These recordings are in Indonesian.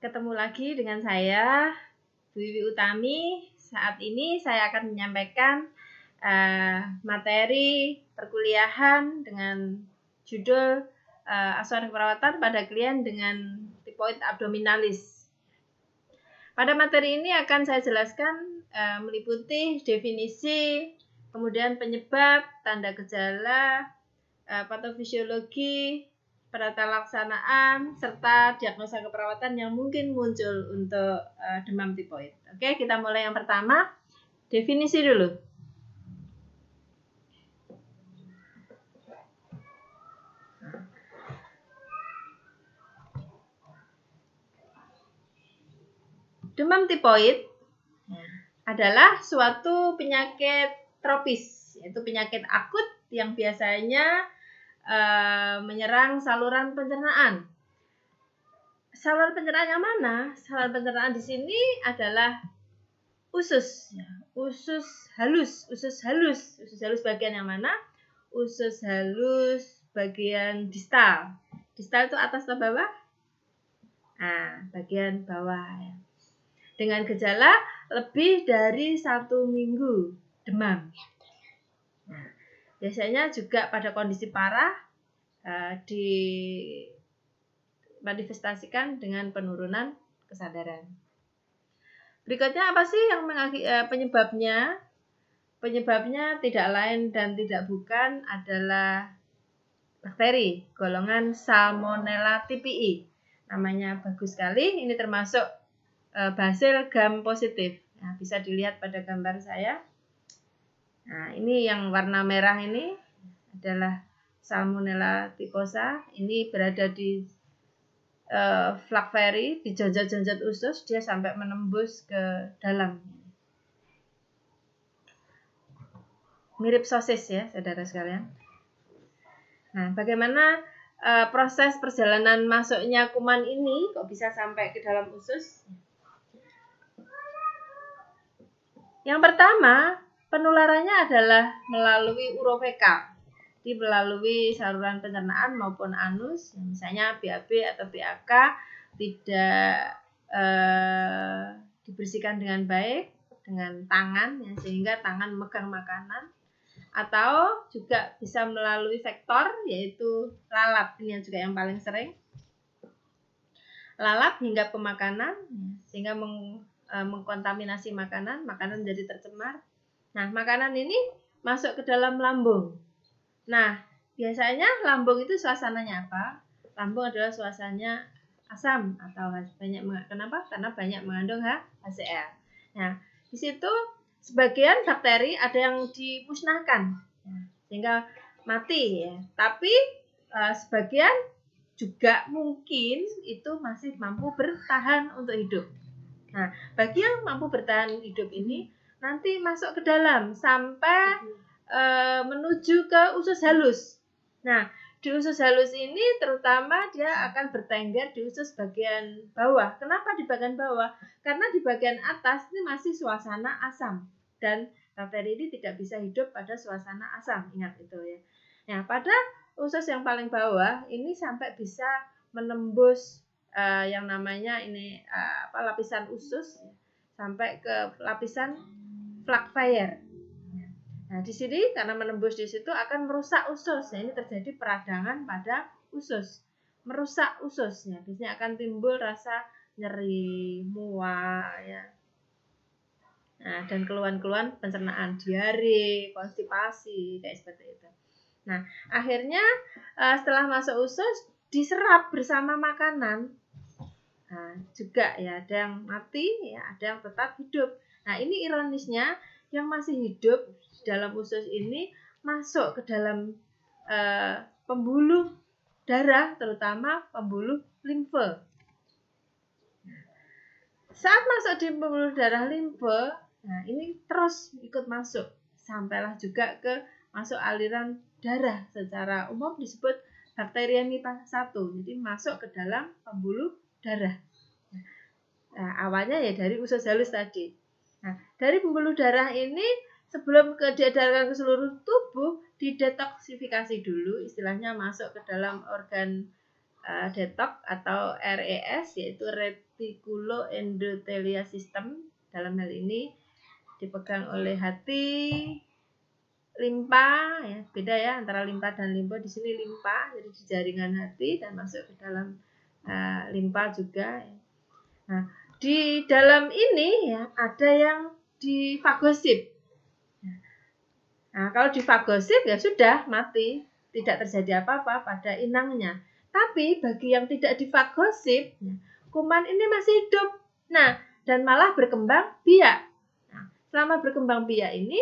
Ketemu lagi dengan saya, Bu Wiwi Utami. Saat ini saya akan menyampaikan materi perkuliahan dengan judul asuhan keperawatan pada klien dengan tipoid abdominalis. Pada materi ini akan saya jelaskan meliputi definisi, kemudian penyebab, tanda gejala, patofisiologi, penata laksanaan, serta diagnosa keperawatan yang mungkin muncul untuk demam tipoid. Oke, kita mulai yang pertama, definisi dulu. Demam tipoid adalah suatu penyakit tropis, yaitu penyakit akut yang biasanya menyerang saluran pencernaan. Saluran pencernaan yang mana? Saluran pencernaan di sini adalah usus, usus halus. Usus halus bagian yang mana? Usus halus bagian distal. Distal itu atas atau bawah? Nah, bagian bawah. Dengan gejala lebih dari 1 minggu demam. Nah, biasanya juga pada kondisi parah dimanifestasikan dengan penurunan kesadaran. Berikutnya apa sih yang penyebabnya? Penyebabnya tidak lain dan tidak bukan adalah bakteri golongan Salmonella typhi. Namanya bagus sekali. Ini termasuk basil gram positif. Nah, bisa dilihat pada gambar saya. Nah, ini yang warna merah ini adalah Salmonella typhosa. Ini berada di flagferi, di jonjot-jonjot usus, dia sampai menembus ke dalam. Mirip sosis ya, saudara sekalian. Nah, bagaimana proses perjalanan masuknya kuman ini kok bisa sampai ke dalam usus? Yang pertama, penularannya adalah melalui urovekal. Jadi melalui saluran pencernaan maupun anus, misalnya BAB atau BAK tidak dibersihkan dengan baik dengan tangan, sehingga tangan memegang makanan, atau juga bisa melalui vektor, yaitu lalap. Ini yang juga yang paling sering. Lalap hingga ke makanan, sehingga mengkontaminasi makanan menjadi tercemar. Nah, makanan ini masuk ke dalam lambung. Nah, biasanya lambung itu suasananya apa? Lambung adalah suasananya asam atau banyak. Kenapa? Karena banyak mengandung HCl. Nah, di situ sebagian bakteri ada yang dimusnahkan, sehingga mati ya. Tapi sebagian juga mungkin itu masih mampu bertahan untuk hidup. Nah, bagi yang mampu bertahan hidup ini nanti masuk ke dalam sampai menuju ke usus halus. Nah, di usus halus ini terutama dia akan bertengger di usus bagian bawah. Kenapa di bagian bawah? Karena di bagian atas ini masih suasana asam dan bakteri ini tidak bisa hidup pada suasana asam. Ingat itu ya. Nah, pada usus yang paling bawah ini sampai bisa menembus yang namanya ini lapisan usus sampai ke lapisan flagfire. Nah, di sini karena menembus di situ akan merusak usus. Nah, ini terjadi peradangan pada usus. Merusak ususnya. Biasanya akan timbul rasa nyeri, mual ya. Nah, dan keluhan-keluhan pencernaan, diare, konstipasi, kayak seperti itu. Nah, akhirnya setelah masuk usus diserap bersama makanan. Nah, juga ya ada yang mati, ya ada yang tetap hidup. Nah, ini ironisnya yang masih hidup di dalam usus ini masuk ke dalam pembuluh darah, terutama pembuluh limfe. Saat masuk di pembuluh darah limfe, nah ini terus ikut masuk sampailah juga ke masuk aliran darah, secara umum disebut bakteriemia 1. Jadi masuk ke dalam pembuluh darah. Nah, awalnya ya dari usus halus tadi. Nah, dari pembuluh darah ini sebelum diedarkan ke seluruh tubuh, didetoksifikasi dulu, istilahnya masuk ke dalam organ detok atau RES, yaitu Reticuloendothelia System. Dalam hal ini dipegang oleh hati, limpa, ya beda ya antara limpa dan limbo. Di sini limpa, jadi di jaringan hati dan masuk ke dalam limpa juga. Nah, di dalam ini ya ada yang difagosip. Nah, kalau difagosip ya sudah mati, tidak terjadi apa-apa pada inangnya. Tapi bagi yang tidak difagosip, kuman ini masih hidup. Nah, dan malah berkembang biak. Nah, selama berkembang biak ini,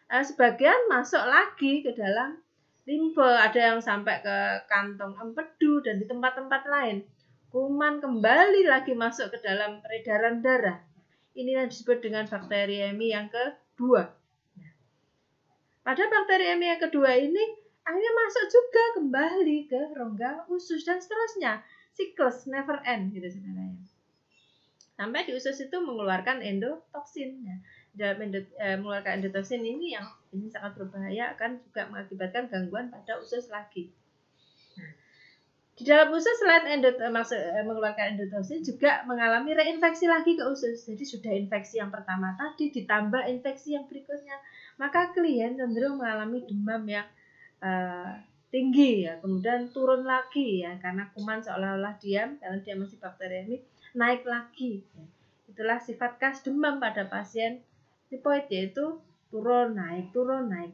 sebagian masuk lagi ke dalam limfe, ada yang sampai ke kantong empedu dan di tempat-tempat lain. Kuman kembali lagi masuk ke dalam peredaran darah. Ini yang disebut dengan bakteriemi yang kedua. Pada bakteriemi yang kedua ini akhirnya masuk juga kembali ke rongga usus dan seterusnya. Siklus never end gitu sebenarnya. Sampai di usus itu mengeluarkan endotoksin. Ya. Dalam mengeluarkan endotoksin ini yang ini sangat berbahaya, akan juga mengakibatkan gangguan pada usus lagi. Nah, di dalam usus selain mengeluarkan endotoksin juga mengalami reinfeksi lagi ke usus. Jadi sudah infeksi yang pertama tadi ditambah infeksi yang berikutnya, maka klien cenderung mengalami demam yang tinggi ya, kemudian turun lagi ya karena kuman seolah-olah diam karena dia masih bakteriemi, naik lagi. Ya. Itulah sifat khas demam pada pasien tipoid, yaitu turun naik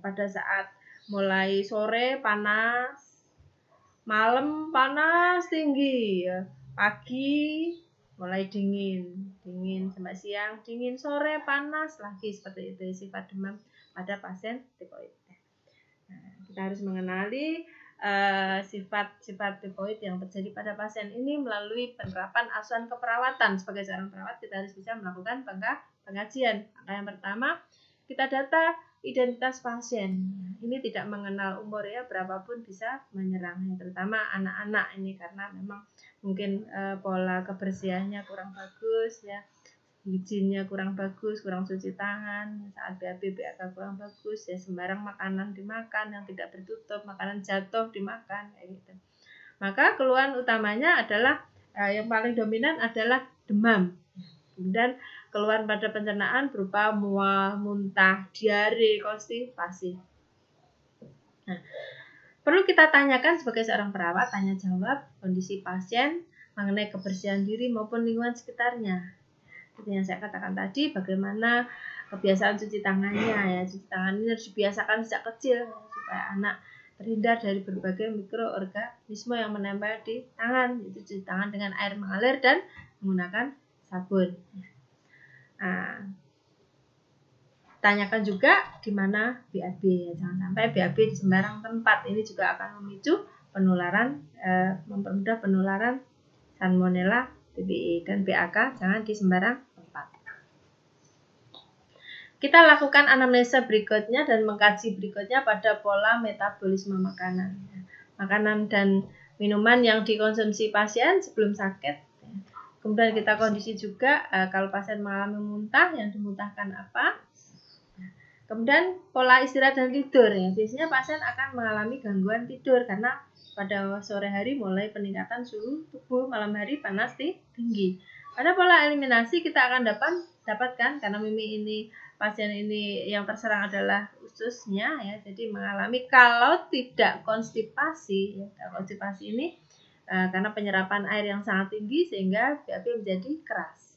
pada saat mulai sore panas, malam panas tinggi ya. Pagi mulai dingin sampai siang dingin, sore panas lagi, seperti itu sifat demam pada pasien tipoid. Nah, kita harus mengenali sifat-sifat tipoid yang terjadi pada pasien ini melalui penerapan asuhan keperawatan. Sebagai seorang perawat kita harus bisa melakukan pengajian. Maka yang pertama, kita data identitas pasien. Ini tidak mengenal umur ya, berapapun bisa menyerang, terutama anak-anak ini karena memang mungkin pola kebersihannya kurang bagus ya, higiennya kurang bagus, kurang cuci tangan, saat BAB BAK kurang bagus ya, sembarang makanan dimakan yang tidak bertutup, makanan jatuh dimakan kayak gitu. Maka keluhan utamanya adalah yang paling dominan adalah demam. Kemudian keluhan pada pencernaan berupa mual, muntah, diare, konstipasi. Nah, perlu kita tanyakan sebagai seorang perawat, tanya jawab kondisi pasien mengenai kebersihan diri maupun lingkungan sekitarnya. Seperti yang saya katakan tadi, bagaimana kebiasaan cuci tangannya ya. Cuci tangan ini harus dibiasakan sejak kecil supaya anak terhindar dari berbagai mikroorganisme yang menempel di tangan. Itu cuci tangan dengan air mengalir dan menggunakan sabun. Nah, tanyakan juga di mana BAB, jangan sampai BAB di sembarang tempat. Ini juga akan memicu penularan, mempermudah penularan Salmonella TBE dan BAK, jangan di sembarang tempat. Kita lakukan anamnesa berikutnya dan mengkaji berikutnya pada pola metabolisme makanan. Makanan dan minuman yang dikonsumsi pasien sebelum sakit. Kemudian kita kondisi juga kalau pasien mengalami muntah, yang dimuntahkan apa. Kemudian pola istirahat dan tidur ya. Biasanya pasien akan mengalami gangguan tidur karena pada sore hari mulai peningkatan suhu tubuh, malam hari panas tinggi. Pada pola eliminasi kita akan dapatkan karena ini pasien ini yang terserang adalah ususnya ya. Jadi mengalami kalau tidak konstipasi ya. Konstipasi ini karena penyerapan air yang sangat tinggi sehingga BAB menjadi keras.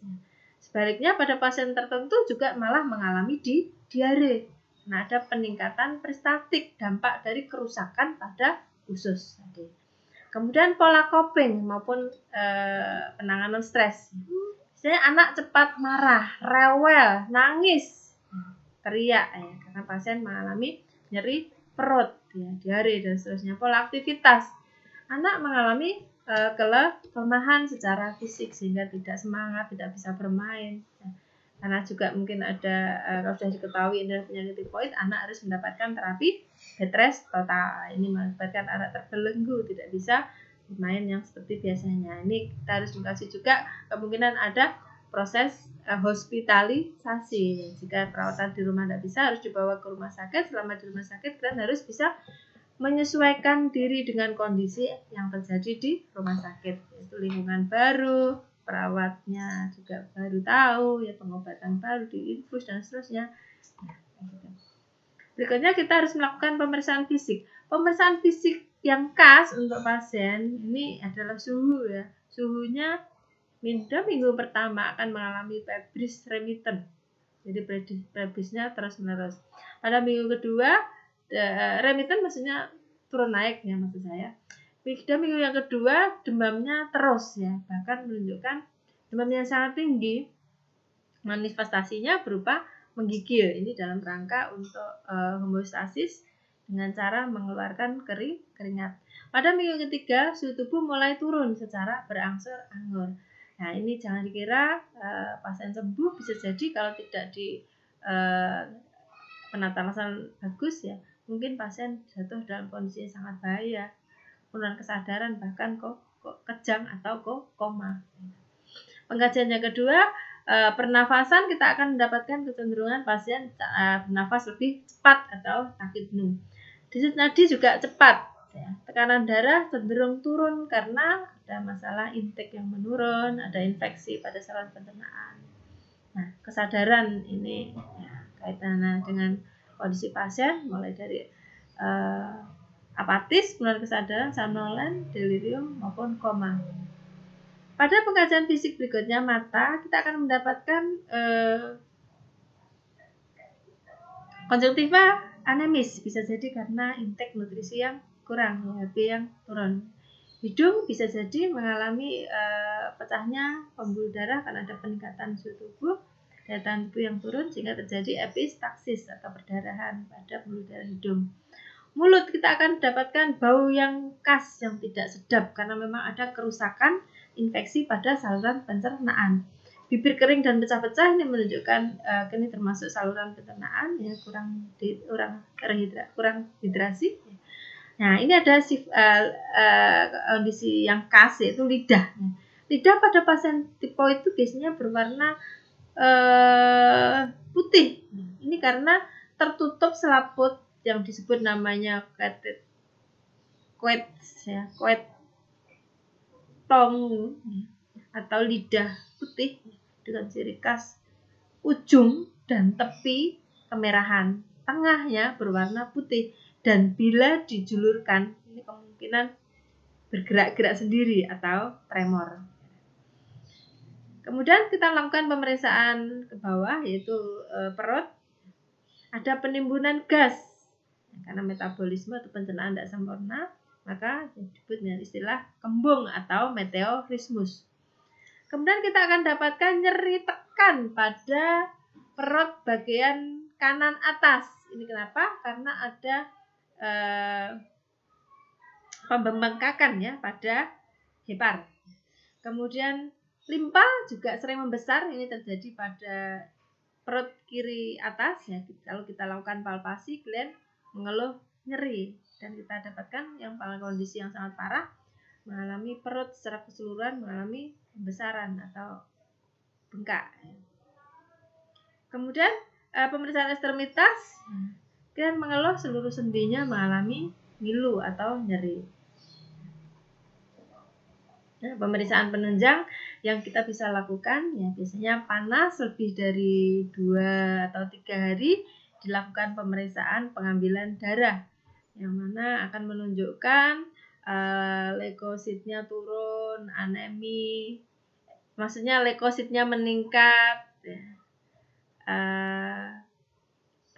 Sebaliknya pada pasien tertentu juga malah mengalami diare. Nah, ada peningkatan peristaltik dampak dari kerusakan pada usus tadi. Kemudian pola coping maupun penanganan stres. Misalnya anak cepat marah, rewel, nangis, teriak ya, karena pasien mengalami nyeri perut, ya, diare dan seterusnya. Pola aktivitas. Anak mengalami kelemahan secara fisik sehingga tidak semangat, tidak bisa bermain. Karena juga mungkin ada kalau sudah diketahui adalah penyakit tipoid, anak harus mendapatkan terapi bed rest total. Ini mengakibatkan anak terbelenggu, tidak bisa bermain yang seperti biasanya. Ini kita harus mengkaji juga kemungkinan ada proses hospitalisasi. Jika perawatan di rumah tidak bisa, harus dibawa ke rumah sakit. Selama di rumah sakit, kalian harus bisa menyesuaikan diri dengan kondisi yang terjadi di rumah sakit, yaitu lingkungan baru, perawatnya juga baru tahu, ya pengobatan baru diinfus dan seterusnya. Nah, gitu. Berikutnya kita harus melakukan pemeriksaan fisik. Pemeriksaan fisik yang khas untuk pasien ini adalah suhu ya. Suhunya minggu pertama akan mengalami febris remittent. Jadi febrisnya terus-menerus. Pada minggu kedua remittent maksudnya turun naik ya maksud saya. Pada minggu yang kedua demamnya terus ya, bahkan menunjukkan demam yang sangat tinggi. Manifestasinya berupa menggigil. Ini dalam rangka untuk homeostasis dengan cara mengeluarkan keringat. Pada minggu ketiga suhu tubuh mulai turun secara berangsur-angsur. Nah, ini jangan dikira pasien sembuh, bisa jadi kalau tidak di penatasan bagus ya, mungkin pasien jatuh dalam kondisi yang sangat bahaya, penurunan kesadaran, bahkan kejang atau koma. Pengkajian yang kedua, pernafasan, kita akan mendapatkan kecenderungan pasien bernafas lebih cepat atau tachypnea. Denyut nadi juga cepat. Ya. Tekanan darah cenderung turun karena ada masalah intake yang menurun, ada infeksi pada saluran pencernaan. Nah, kesadaran ini ya, kaitannya dengan kondisi pasien mulai dari apatis, penurunan kesadaran, somnolen, delirium maupun koma. Pada pengkajian fisik berikutnya mata, kita akan mendapatkan konjungtiva anemis, bisa jadi karena intake nutrisi yang kurang, HB yang turun. Hidung bisa jadi mengalami pecahnya pembuluh darah karena ada peningkatan suhu tubuh, daya tahan tubuh yang turun sehingga terjadi epistaksis atau perdarahan pada pembuluh darah hidung. Mulut, kita akan mendapatkan bau yang khas yang tidak sedap karena memang ada kerusakan infeksi pada saluran pencernaan. Bibir kering dan pecah-pecah ini menunjukkan ini termasuk saluran pencernaan ya, kurang hidrasi. Nah, ini ada kondisi yang khas yaitu lidah. Lidah pada pasien tipoid itu biasanya berwarna putih. Ini karena tertutup selaput yang disebut namanya quet tongue atau lidah putih dengan ciri khas ujung dan tepi kemerahan, tengahnya berwarna putih, dan bila dijulurkan ini kemungkinan bergerak-gerak sendiri atau tremor. Kemudian kita lakukan pemeriksaan ke bawah yaitu perut, ada penimbunan gas karena metabolisme atau pencernaan tidak sempurna, maka disebut dengan istilah kembung atau meteorismus. Kemudian kita akan dapatkan nyeri tekan pada perut bagian kanan atas. Ini kenapa? Karena ada pembengkakan ya pada hepar. Kemudian limpa juga sering membesar. Ini terjadi pada perut kiri atas ya. Kalau kita lakukan palpasi, klien mengeluh nyeri dan kita dapatkan yang pada kondisi yang sangat parah mengalami perut secara keseluruhan mengalami pembesaran atau bengkak. Kemudian pemeriksaan ekstremitas, klien mengeluh seluruh sendinya mengalami ngilu atau nyeri. Nah, pemeriksaan penunjang yang kita bisa lakukan ya biasanya panas lebih dari 2 atau 3 hari dilakukan pemeriksaan pengambilan darah yang mana akan menunjukkan leukositnya turun, anemi, maksudnya leukositnya meningkat,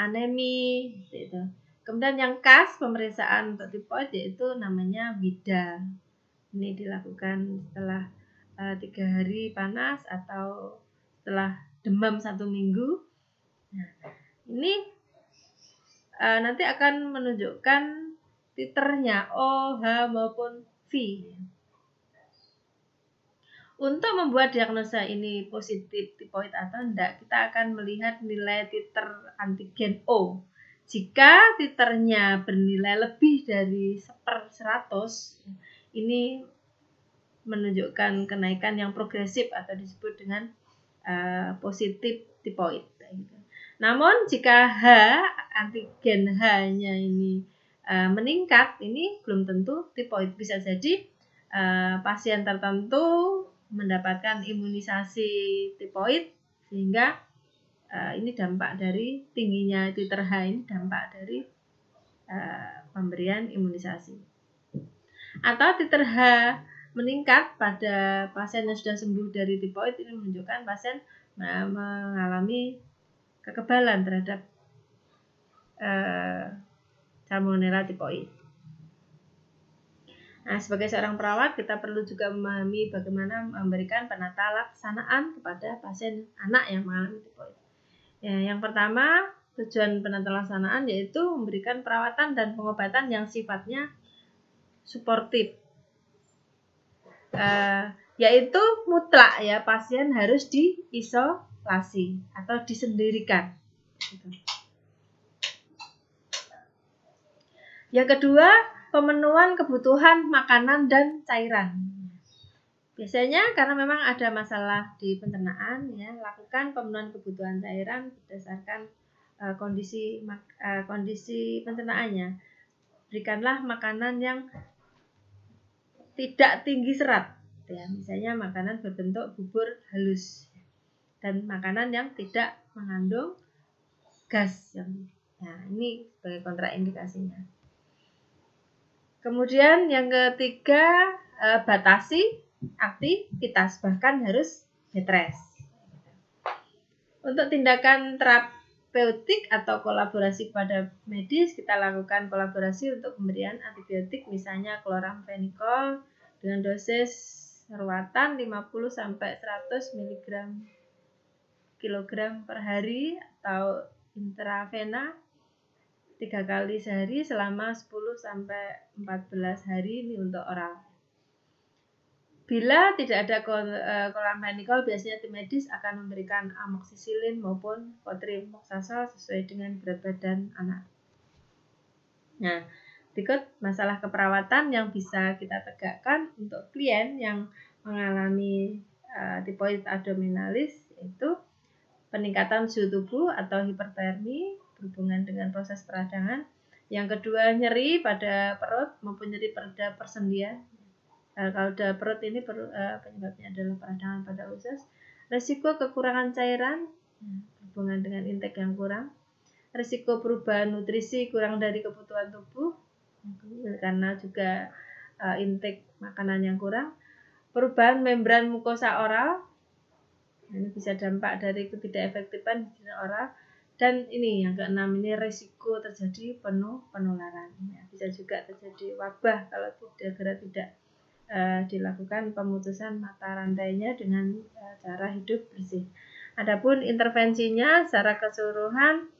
anemi, gitu. Kemudian yang khas pemeriksaan untuk tipoid yaitu namanya WIDA. Ini dilakukan setelah 3 hari panas atau setelah demam 1 minggu. Nah, ini nanti akan menunjukkan titernya O, H maupun V. Untuk membuat diagnosa ini positif tipoid atau tidak, kita akan melihat nilai titer antigen O. Jika titernya bernilai lebih dari 1/100, ini menunjukkan kenaikan yang progresif atau disebut dengan positif tipoid. Namun jika H, antigen H-nya ini meningkat, ini belum tentu tipoid. Bisa jadi pasien tertentu mendapatkan imunisasi tipoid sehingga ini dampak dari tingginya titer H, ini dampak dari pemberian imunisasi. Atau titer H meningkat pada pasien yang sudah sembuh dari tipoid, ini menunjukkan pasien mengalami kekebalan terhadap Salmonella typhoid. Nah, sebagai seorang perawat kita perlu juga memahami bagaimana memberikan penata laksanaan kepada pasien anak yang mengalami typhoid. Ya, yang pertama, tujuan penata laksanaan yaitu memberikan perawatan dan pengobatan yang sifatnya suportif. Yaitu mutlak ya, pasien harus diisolasi atau disendirikan. Yang kedua, pemenuhan kebutuhan makanan dan cairan. Biasanya karena memang ada masalah di pencernaan ya, lakukan pemenuhan kebutuhan cairan berdasarkan kondisi pencernaannya. Berikanlah makanan yang tidak tinggi serat ya, misalnya makanan berbentuk bubur halus dan makanan yang tidak mengandung gas nah, ini sebagai kontraindikasinya. Kemudian yang ketiga, batasi aktivitas, bahkan harus bed rest. Untuk tindakan terapeutik atau kolaborasi pada medis, kita lakukan kolaborasi untuk pemberian antibiotik, misalnya chloramphenicol dengan dosis ruatan 50-100 mg kilogram per hari atau intravena 3 kali sehari selama 10-14 hari, ini untuk oral. Bila tidak ada chloramphenicol, biasanya tim medis akan memberikan amoxicillin maupun cotrimoxazole sesuai dengan berat badan anak. Nah, berikut masalah keperawatan yang bisa kita tegakkan untuk klien yang mengalami typhoid abdominalis, yaitu peningkatan suhu tubuh atau hipertermi berhubungan dengan proses peradangan. Yang kedua, nyeri pada perut maupun nyeri pada persendian. Kalau pada perut ini penyebabnya adalah peradangan pada usus. Risiko kekurangan cairan berhubungan dengan intake yang kurang. Risiko perubahan nutrisi kurang dari kebutuhan tubuh karena juga intake makanan yang kurang. Perubahan membran mukosa oral, ini bisa dampak dari ketidakefektifan higienis oral. Dan ini yang keenam, ini risiko terjadi penularan. Ya, bisa juga terjadi wabah kalau tidak dilakukan pemutusan mata rantainya dengan cara hidup bersih. Adapun intervensinya secara keseluruhan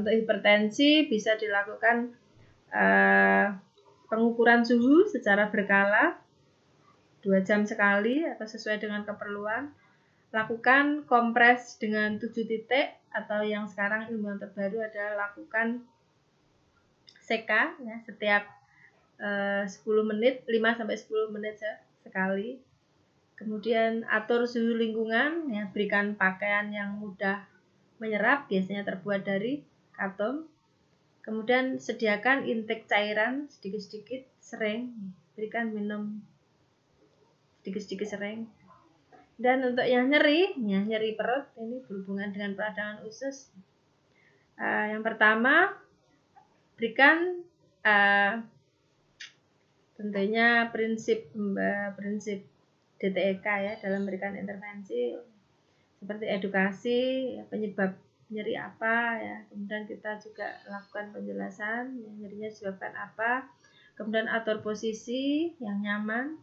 untuk hipertensi bisa dilakukan pengukuran suhu secara berkala 2 jam sekali atau sesuai dengan keperluan. Lakukan kompres dengan 7 titik atau yang sekarang ilmuwan terbaru adalah lakukan CK ya, setiap 10 menit, 5-10 menit sekali. Kemudian atur suhu lingkungan ya, berikan pakaian yang mudah menyerap, biasanya terbuat dari katun. Kemudian sediakan intake cairan sedikit-sedikit sering, berikan minum sedikit-sedikit sering. Dan untuk yang nyeri perut, ini berhubungan dengan peradangan usus. Yang pertama, berikan tentunya prinsip DTEK ya dalam memberikan intervensi, seperti edukasi ya, penyebab nyeri apa ya, kemudian kita juga lakukan penjelasan ya, nyerinya disebabkan apa, kemudian atur posisi yang nyaman.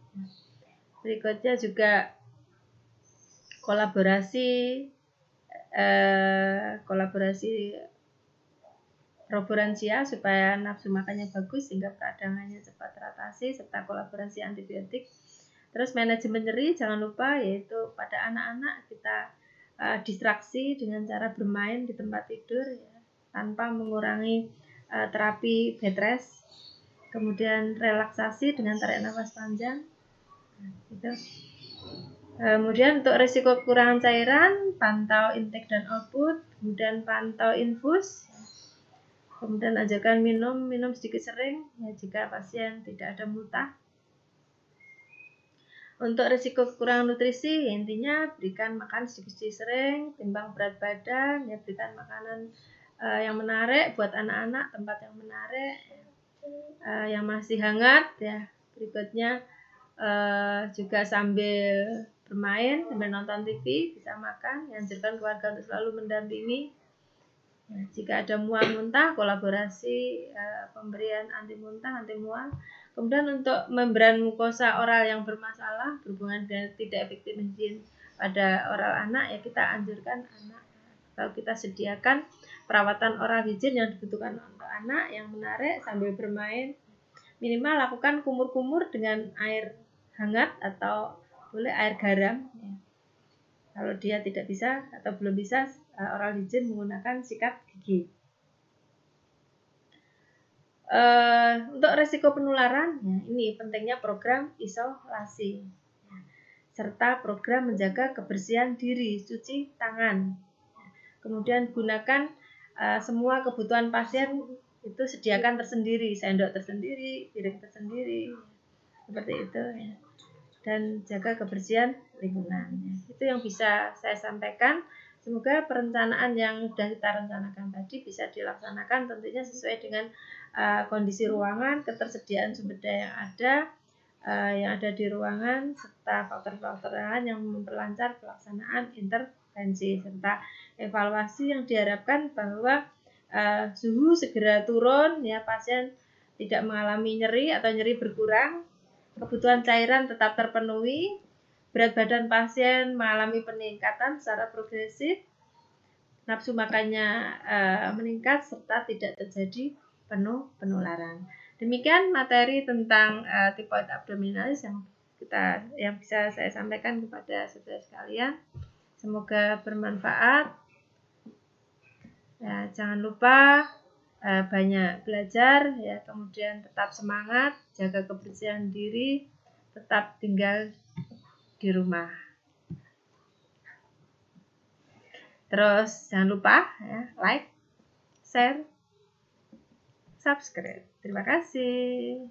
Berikutnya juga kolaborasi roboransia supaya nafsu makannya bagus sehingga peradangannya cepat teratasi, serta kolaborasi antibiotik. Terus manajemen nyeri jangan lupa, yaitu pada anak-anak kita distraksi dengan cara bermain di tempat tidur ya, tanpa mengurangi terapi bed rest. Kemudian relaksasi dengan tarik nafas panjang. Gitu. Kemudian untuk risiko kekurangan cairan, pantau intake dan output, kemudian pantau infus. Kemudian ajarkan minum sedikit sering ya jika pasien tidak ada muntah. Untuk risiko kekurangan nutrisi, intinya berikan makan sedikit sering, timbang berat badan, ya berikan makanan yang menarik buat anak-anak, tempat yang menarik, yang masih hangat ya. Berikutnya juga sambil bermain, sambil nonton TV, bisa makan. Anjurkan keluarga untuk selalu mendampingi. Nah, jika ada mual muntah, kolaborasi pemberian anti muntah, anti mual. Kemudian untuk membran mukosa oral yang bermasalah berhubungan dengan tidak efektif higien pada oral anak, ya kita anjurkan anak atau kita sediakan perawatan oral higien yang dibutuhkan untuk anak yang menarik sambil bermain. Minimal lakukan kumur-kumur dengan air hangat atau boleh air garam. Ya. Kalau dia tidak bisa atau belum bisa oral higien menggunakan sikat gigi. Untuk resiko penularan, ya, ini pentingnya program isolasi serta program menjaga kebersihan diri, cuci tangan. Kemudian gunakan semua kebutuhan pasien itu sediakan tersendiri, sendok tersendiri, piring tersendiri, seperti itu ya. Dan jaga kebersihan lingkungan. Itu yang bisa saya sampaikan. Semoga perencanaan yang sudah kita rencanakan tadi bisa dilaksanakan tentunya sesuai dengan kondisi ruangan, ketersediaan sumber daya yang ada di ruangan, serta faktor-faktor lain yang memperlancar pelaksanaan intervensi, serta evaluasi yang diharapkan bahwa suhu segera turun, ya pasien tidak mengalami nyeri atau nyeri berkurang, kebutuhan cairan tetap terpenuhi, berat badan pasien mengalami peningkatan secara progresif, nafsu makannya meningkat, serta tidak terjadi penularan. Demikian materi tentang tifoid abdominalis yang bisa saya sampaikan kepada saudara sekalian. Semoga bermanfaat. Ya, jangan lupa banyak belajar, ya, kemudian tetap semangat, jaga kebersihan diri, tetap tinggal di rumah. Terus jangan lupa ya, like, share, subscribe. Terima kasih.